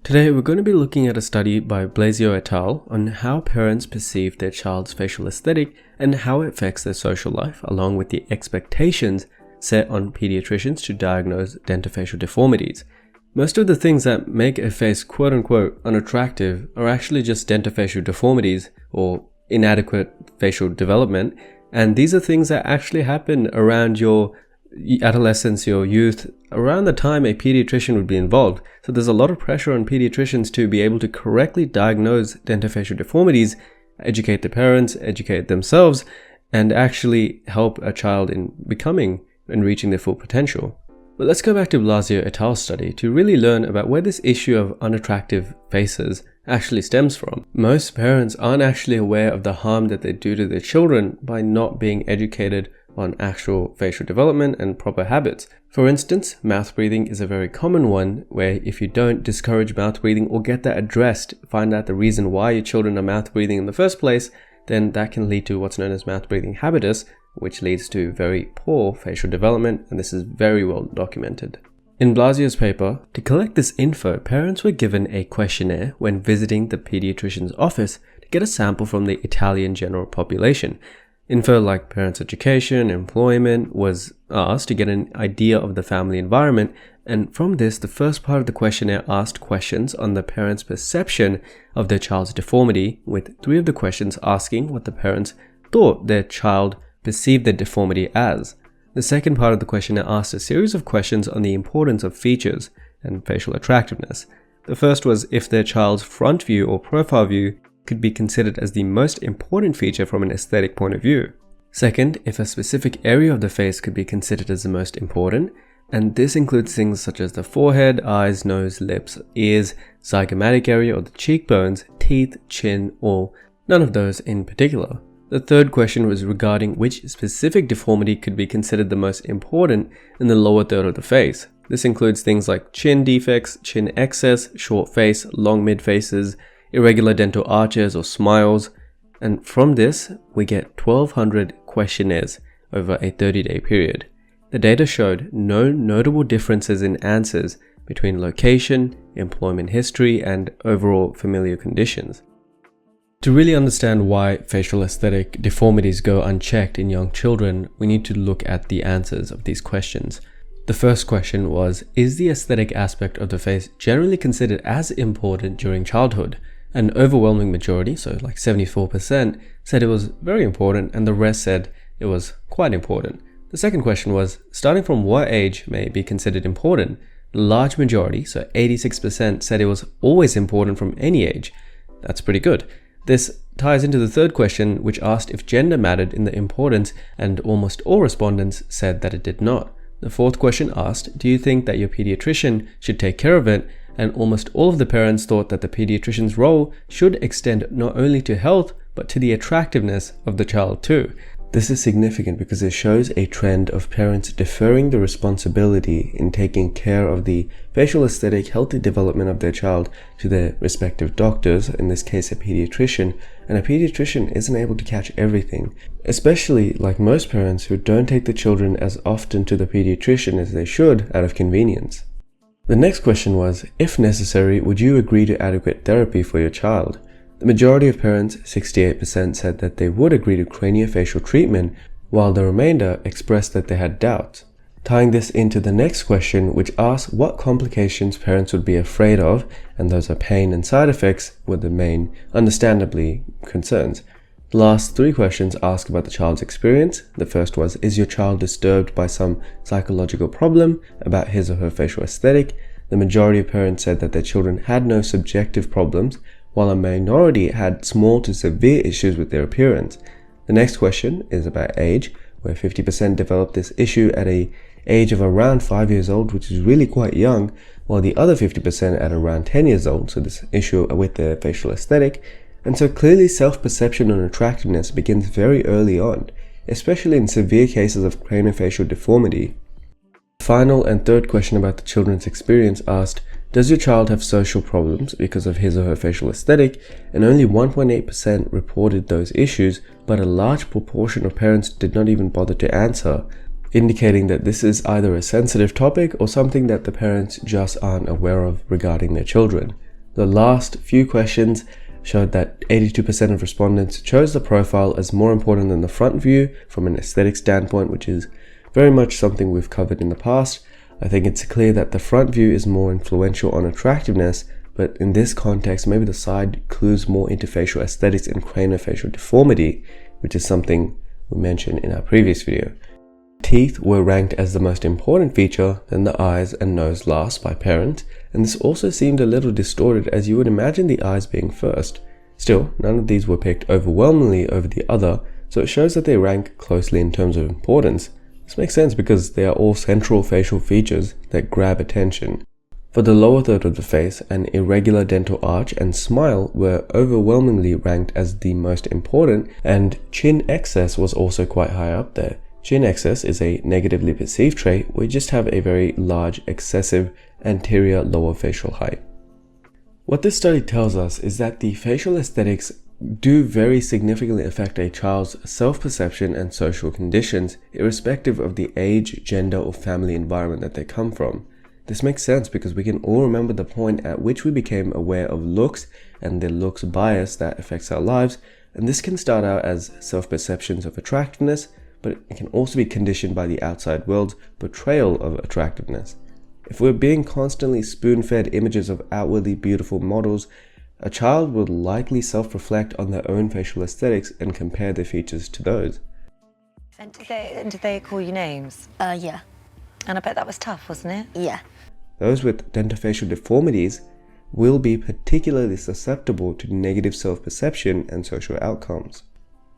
Today we're going to be looking at a study by Blasio et al. On how parents perceive their child's facial aesthetic and how it affects their social life, along with the expectations set on pediatricians to diagnose dentofacial deformities. Most of the things that make a face quote-unquote unattractive are actually just dentofacial deformities or inadequate facial development, and these are things that actually happen around your adolescence, your youth, around the time a pediatrician would be involved. So there's a lot of pressure on pediatricians to be able to correctly diagnose dentofacial deformities, educate the parents, educate themselves, and actually help a child in becoming and reaching their full potential. But let's go back to Blasio et al. Study to really learn about where this issue of unattractive faces actually stems from. Most parents aren't actually aware of the harm that they do to their children by not being educated on actual facial development and proper habits. For instance, mouth breathing is a very common one where if you don't discourage mouth breathing or get that addressed, find out the reason why your children are mouth breathing in the first place, then that can lead to what's known as mouth breathing habitus, which leads to very poor facial development, and this is very well documented. In Blasio's paper, to collect this info, parents were given a questionnaire when visiting the pediatrician's office to get a sample from the Italian general population. Info like parents' education, employment was asked to get an idea of the family environment, and from this, the first part of the questionnaire asked questions on the parents' perception of their child's deformity, with 3 of the questions asking what the parents thought their child perceived their deformity as. The second part of the questionnaire asked a series of questions on the importance of features and facial attractiveness. The first was if their child's front view or profile view could be considered as the most important feature from an aesthetic point of view. Second, if a specific area of the face could be considered as the most important, and this includes things such as the forehead, eyes, nose, lips, ears, zygomatic area or the cheekbones, teeth, chin, or none of those in particular. The third question was regarding which specific deformity could be considered the most important in the lower third of the face. This includes things like chin defects, chin excess, short face, long mid faces, irregular dental arches or smiles, and from this we get 1,200 questionnaires over a 30-day period. The data showed no notable differences in answers between location, employment history, and overall familial conditions. To really understand why facial aesthetic deformities go unchecked in young children, we need to look at the answers of these questions. The first question was, is the aesthetic aspect of the face generally considered as important during childhood? An overwhelming majority, so like 74%, said it was very important, and the rest said it was quite important. The second question was, starting from what age may it be considered important? The large majority, so 86%, said it was always important from any age. That's pretty good. This ties into the third question, which asked if gender mattered in the importance, and almost all respondents said that it did not. The fourth question asked, do you think that your pediatrician should take care of it? And almost all of the parents thought that the pediatrician's role should extend not only to health, but to the attractiveness of the child too. This is significant because it shows a trend of parents deferring the responsibility in taking care of the facial aesthetic healthy development of their child to their respective doctors, in this case a pediatrician, and a pediatrician isn't able to catch everything, especially like most parents who don't take the children as often to the pediatrician as they should out of convenience. The next question was, if necessary, would you agree to adequate therapy for your child? The majority of parents, 68%, said that they would agree to craniofacial treatment, while the remainder expressed that they had doubts. Tying this into the next question, which asks what complications parents would be afraid of, and those are pain and side effects, were the main, understandably, concerns. The last 3 questions ask about the child's experience. The first was, is your child disturbed by some psychological problem about his or her facial aesthetic? The majority of parents said that their children had no subjective problems, while a minority had small to severe issues with their appearance. The next question is about age, where 50% developed this issue at an age of around 5 years old, which is really quite young, while the other 50% at around 10 years old, so this issue with their facial aesthetic. And so clearly self-perception and attractiveness begins very early on, especially in severe cases of craniofacial deformity. The final and third question about the children's experience asked, does your child have social problems because of his or her facial aesthetic? And only 1.8% reported those issues, but a large proportion of parents did not even bother to answer, indicating that this is either a sensitive topic or something that the parents just aren't aware of regarding their children. The last few questions showed that 82% of respondents chose the profile as more important than the front view from an aesthetic standpoint, which is very much something we've covered in the past. I think it's clear that the front view is more influential on attractiveness, but in this context, maybe the side clues more into facial aesthetics and craniofacial deformity, which is something we mentioned in our previous video. Teeth were ranked as the most important feature, then the eyes and nose last by parents, and this also seemed a little distorted as you would imagine the eyes being first. Still, none of these were picked overwhelmingly over the other, so it shows that they rank closely in terms of importance. This makes sense because they are all central facial features that grab attention. For the lower third of the face, an irregular dental arch and smile were overwhelmingly ranked as the most important, and chin excess was also quite high up there. Chin excess is a negatively perceived trait where you just have a very large, excessive anterior lower facial height. What this study tells us is that the facial aesthetics do very significantly affect a child's self-perception and social conditions, irrespective of the age, gender, or family environment that they come from. This makes sense because we can all remember the point at which we became aware of looks and the looks bias that affects our lives, and this can start out as self-perceptions of attractiveness, but it can also be conditioned by the outside world's portrayal of attractiveness. If we're being constantly spoon-fed images of outwardly beautiful models, a child will likely self-reflect on their own facial aesthetics and compare their features to those. And did they call you names? Yeah. And I bet that was tough, wasn't it? Yeah. Those with dentofacial deformities will be particularly susceptible to negative self-perception and social outcomes.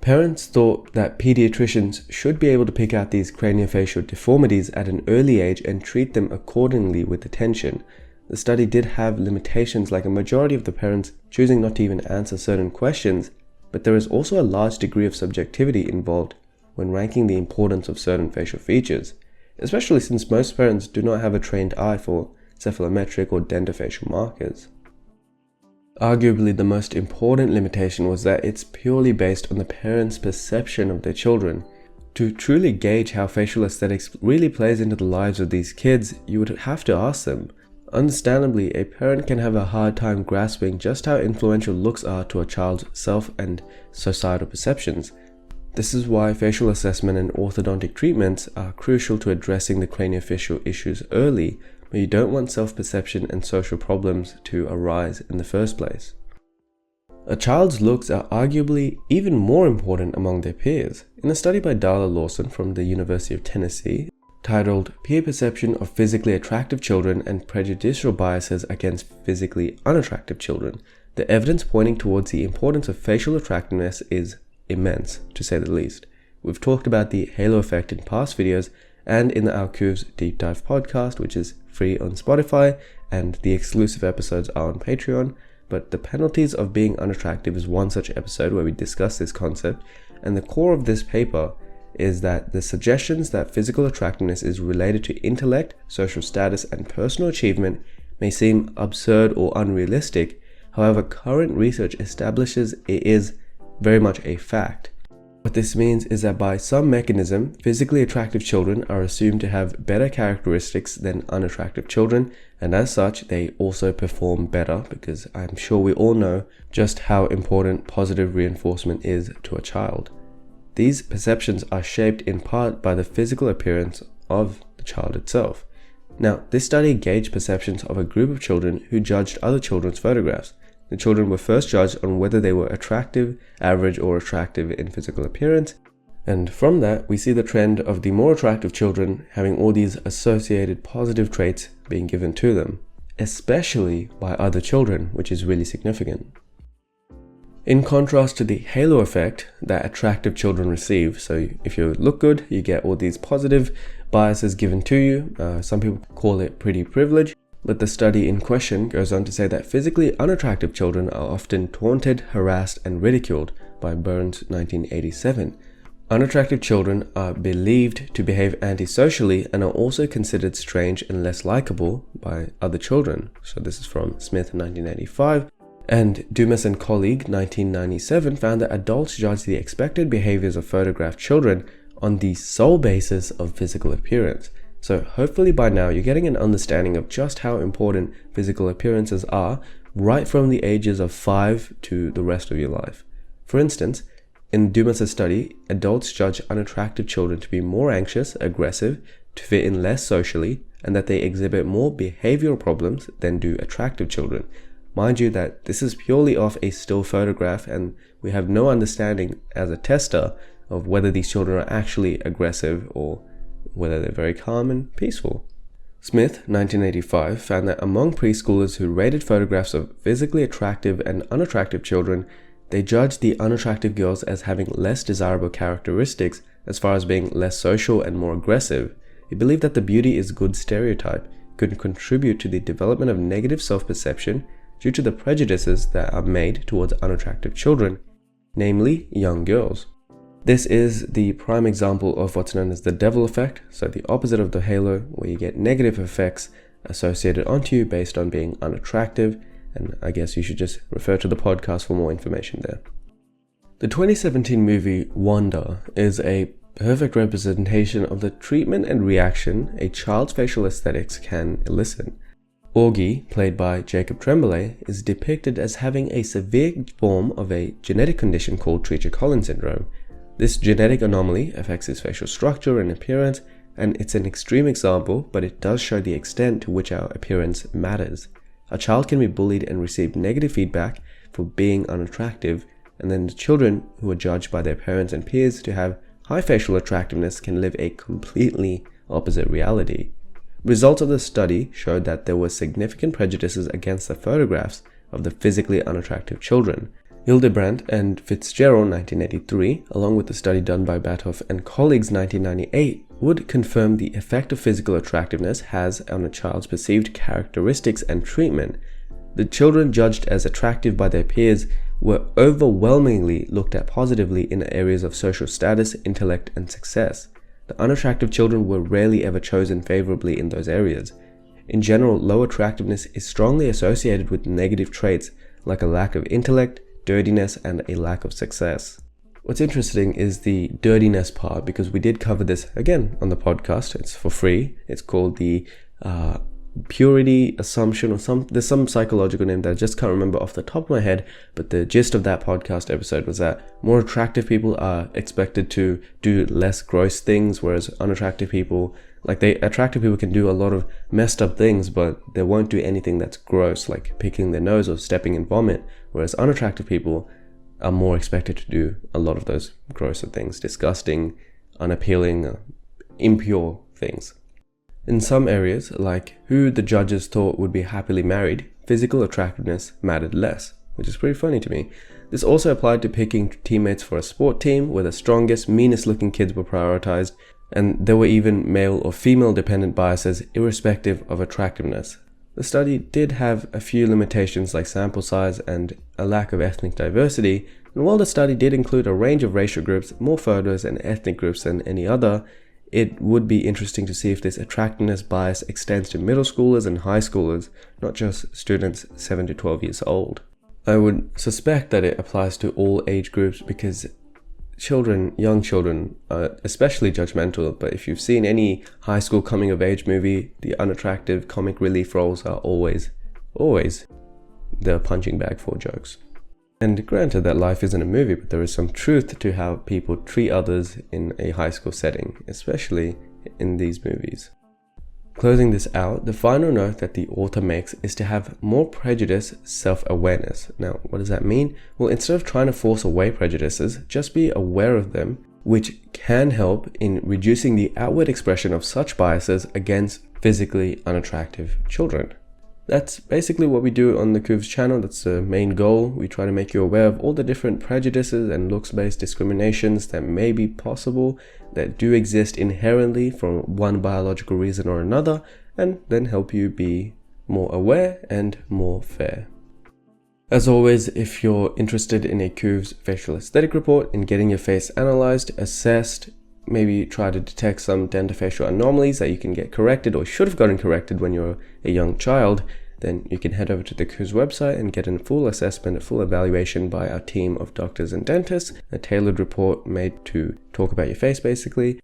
Parents thought that pediatricians should be able to pick out these craniofacial deformities at an early age and treat them accordingly with attention. The study did have limitations, like a majority of the parents choosing not to even answer certain questions, but there is also a large degree of subjectivity involved when ranking the importance of certain facial features, especially since most parents do not have a trained eye for cephalometric or dentofacial markers. Arguably, the most important limitation was that it's purely based on the parents' perception of their children. To truly gauge how facial aesthetics really plays into the lives of these kids, you would have to ask them. Understandably, a parent can have a hard time grasping just how influential looks are to a child's self and societal perceptions. This is why facial assessment and orthodontic treatments are crucial to addressing the craniofacial issues early, but you don't want self-perception and social problems to arise in the first place. A child's looks are arguably even more important among their peers. In a study by Darla Lawson from the University of Tennessee, titled Peer Perception of Physically Attractive Children and Prejudicial Biases Against Physically Unattractive Children, the evidence pointing towards the importance of facial attractiveness is immense, to say the least. We've talked about the halo effect in past videos and in the Alcoves Deep Dive podcast, which is free on Spotify, and the exclusive episodes are on Patreon. But the penalties of being unattractive is one such episode where we discuss this concept, and the core of this paper is that the suggestions that physical attractiveness is related to intellect, social status, and personal achievement may seem absurd or unrealistic. However, current research establishes it is very much a fact. What this means is that by some mechanism, physically attractive children are assumed to have better characteristics than unattractive children, and as such, they also perform better, because I'm sure we all know just how important positive reinforcement is to a child. These perceptions are shaped in part by the physical appearance of the child itself. Now, this study gauged perceptions of a group of children who judged other children's photographs. The children were first judged on whether they were attractive, average, or attractive in physical appearance, and from that we see the trend of the more attractive children having all these associated positive traits being given to them, especially by other children, which is really significant. In contrast to the halo effect that attractive children receive, so if you look good, you get all these positive biases given to you. Some people call it pretty privilege. But the study in question goes on to say that physically unattractive children are often taunted, harassed, and ridiculed by Burns' 1987. Unattractive children are believed to behave antisocially and are also considered strange and less likable by other children. So this is from Smith 1985. And Dumas and colleague 1997 found that adults judge the expected behaviors of photographed children on the sole basis of physical appearance. So hopefully by now you're getting an understanding of just how important physical appearances are right from the ages of 5 to the rest of your life. For instance, in Dumas' study, adults judge unattractive children to be more anxious, aggressive, to fit in less socially, and that they exhibit more behavioral problems than do attractive children. Mind you that this is purely off a still photograph, and we have no understanding as a tester of whether these children are actually aggressive or whether they're very calm and peaceful. Smith, 1985, found that among preschoolers who rated photographs of physically attractive and unattractive children, they judged the unattractive girls as having less desirable characteristics as far as being less social and more aggressive. He believed that the beauty is good stereotype could contribute to the development of negative self-perception due to the prejudices that are made towards unattractive children, namely young girls. This is the prime example of what's known as the devil effect, so the opposite of the halo, where you get negative effects associated onto you based on being unattractive, and I guess you should just refer to the podcast for more information there. The 2017 movie Wonder is a perfect representation of the treatment and reaction a child's facial aesthetics can elicit. Augie, played by Jacob Tremblay, is depicted as having a severe form of a genetic condition called Treacher-Collins syndrome. This genetic anomaly affects his facial structure and appearance, and it's an extreme example, but it does show the extent to which our appearance matters. A child can be bullied and receive negative feedback for being unattractive, and then the children who are judged by their parents and peers to have high facial attractiveness can live a completely opposite reality. Results of the study showed that there were significant prejudices against the photographs of the physically unattractive children. Hildebrandt and Fitzgerald 1983, along with the study done by Batoff and colleagues 1998, would confirm the effect of physical attractiveness has on a child's perceived characteristics and treatment. The children judged as attractive by their peers were overwhelmingly looked at positively in areas of social status, intellect, and success. The unattractive children were rarely ever chosen favorably in those areas. In general, low attractiveness is strongly associated with negative traits like a lack of intellect, dirtiness, and a lack of success. What's interesting is the dirtiness part, because we did cover this again on the podcast. It's for free. It's called the purity assumption, or there's some psychological name that I just can't remember off the top of my head, but the gist of that podcast episode was that more attractive people are expected to do less gross things, whereas unattractive people, attractive people can do a lot of messed up things, but they won't do anything that's gross, like picking their nose or stepping in vomit, whereas unattractive people are more expected to do a lot of those grosser things, disgusting, unappealing, impure things. In some areas, like who the judges thought would be happily married, physical attractiveness mattered less, which is pretty funny to me. This also applied to picking teammates for a sport team, where the strongest, meanest looking kids were prioritized, and there were even male or female dependent biases irrespective of attractiveness. The study did have a few limitations like sample size and a lack of ethnic diversity, and while the study did include a range of racial groups, more photos and ethnic groups than any other, it would be interesting to see if this attractiveness bias extends to middle schoolers and high schoolers, not just students 7 to 12 years old. I would suspect that it applies to all age groups because young children are especially judgmental, but if you've seen any high school coming of age movie, the unattractive comic relief roles are always the punching bag for jokes. And granted that life isn't a movie, but there is some truth to how people treat others in a high school setting, especially in these movies. Closing this out, the final note that the author makes is to have more prejudice self-awareness. Now, what does that mean? Well, instead of trying to force away prejudices, just be aware of them, which can help in reducing the outward expression of such biases against physically unattractive children. That's basically what we do on the Coovs channel. That's the main goal. We try to make you aware of all the different prejudices and looks-based discriminations that may be possible, that do exist inherently for one biological reason or another, and then help you be more aware and more fair. As always, if you're interested in a Coovs facial aesthetic report, in getting your face analyzed, assessed, maybe try to detect some dentofacial anomalies that you can get corrected or should have gotten corrected when you're a young child, then you can head over to the Coovs website and get a full assessment, a full evaluation by our team of doctors and dentists, a tailored report made to talk about your face basically.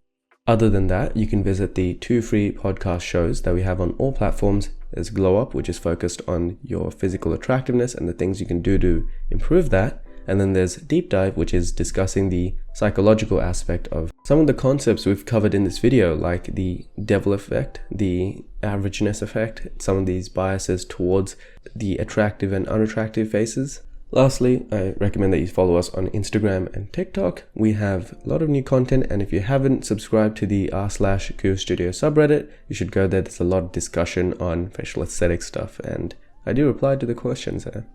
Other than that, you can visit the 2 free podcast shows that we have on all platforms, There's Glow Up, which is focused on your physical attractiveness and the things you can do to improve that. And then there's Deep Dive, which is discussing the psychological aspect of some of the concepts we've covered in this video, like the devil effect, the averageness effect, some of these biases towards the attractive and unattractive faces. Lastly, I recommend that you follow us on Instagram and TikTok. We have a lot of new content, and if you haven't subscribed to the r/Kuya Studio subreddit, you should go there. There's a lot of discussion on facial aesthetic stuff, and I do reply to the questions there.